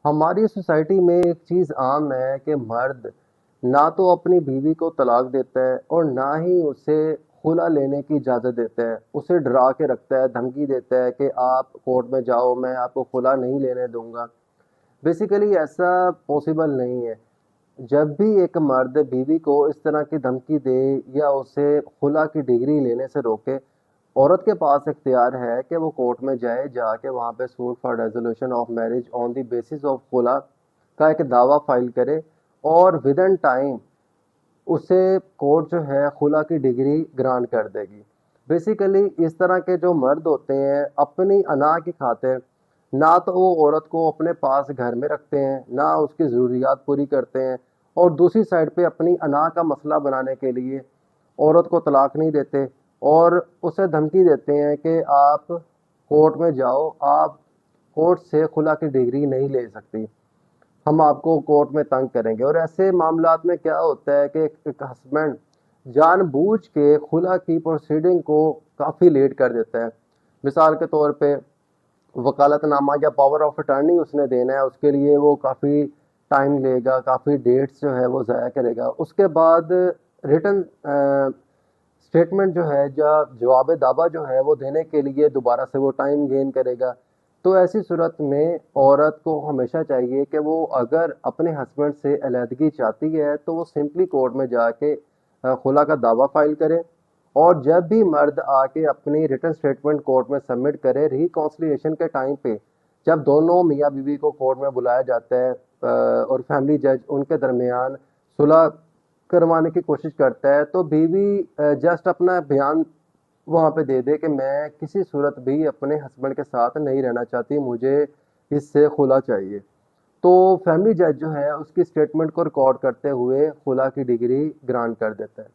ہماری سوسائٹی میں ایک چیز عام ہے کہ مرد نہ تو اپنی بیوی کو طلاق دیتا ہے اور نہ ہی اسے خلا لینے کی اجازت دیتا ہے. اسے ڈرا کے رکھتا ہے، دھمکی دیتا ہے کہ آپ کورٹ میں جاؤ، میں آپ کو خلا نہیں لینے دوں گا. بیسیکلی ایسا پاسبل نہیں ہے. جب بھی ایک مرد بیوی کو اس طرح کی دھمکی دے یا اسے خلا کی ڈگری لینے سے روکے، عورت کے پاس اختیار ہے کہ وہ کورٹ میں جائے، جا کے وہاں پہ suit for resolution of marriage on the basis of خلا کا ایک دعویٰ فائل کرے، اور ود ان ٹائم اسے کورٹ جو ہے خلا کی ڈگری گرانٹ کر دے گی. بیسیکلی اس طرح کے جو مرد ہوتے ہیں اپنی انا کی خاطر نہ تو وہ عورت کو اپنے پاس گھر میں رکھتے ہیں، نہ اس کی ضروریات پوری کرتے ہیں، اور دوسری سائڈ پہ اپنی انا کا مسئلہ بنانے کے لیے عورت کو طلاق نہیں دیتے اور اسے دھمکی دیتے ہیں کہ آپ کورٹ میں جاؤ، آپ کورٹ سے خلا کی ڈگری نہیں لے سکتی، ہم آپ کو کورٹ میں تنگ کریں گے. اور ایسے معاملات میں کیا ہوتا ہے کہ ایک ہسبینڈ جان بوجھ کے خلا کی پروسیڈنگ کو کافی لیٹ کر دیتا ہے. مثال کے طور پہ وکالت نامہ یا پاور آف اٹارنی اس نے دینا ہے، اس کے لیے وہ کافی ٹائم لے گا، کافی ڈیٹس جو ہے وہ ضائع کرے گا. اس کے بعد ریٹن اسٹیٹمنٹ جو ہے یا جواب دعویٰ جو ہے وہ دینے کے لیے دوبارہ سے وہ ٹائم گین کرے گا. تو ایسی صورت میں عورت کو ہمیشہ چاہیے کہ وہ اگر اپنے ہسبینڈ سے علیحدگی چاہتی ہے تو وہ سمپلی کورٹ میں جا کے خلا کا دعویٰ فائل کرے، اور جب بھی مرد آ کے اپنی ریٹن سٹیٹمنٹ کورٹ میں سبمٹ کرے ریکنسلیشن کے ٹائم پہ، جب دونوں میاں بیوی کو کورٹ میں بلایا جاتا ہے اور فیملی جج ان کے درمیان صلح کروانے کی کوشش کرتا ہے، تو بیوی جسٹ اپنا بیان وہاں پہ دے دے کہ میں کسی صورت بھی اپنے ہسبینڈ کے ساتھ نہیں رہنا چاہتی، مجھے اس سے خلا چاہیے. تو فیملی جج جو ہے اس کی اسٹیٹمنٹ کو ریکارڈ کرتے ہوئے خلا کی ڈگری گرانٹ کر دیتا ہے.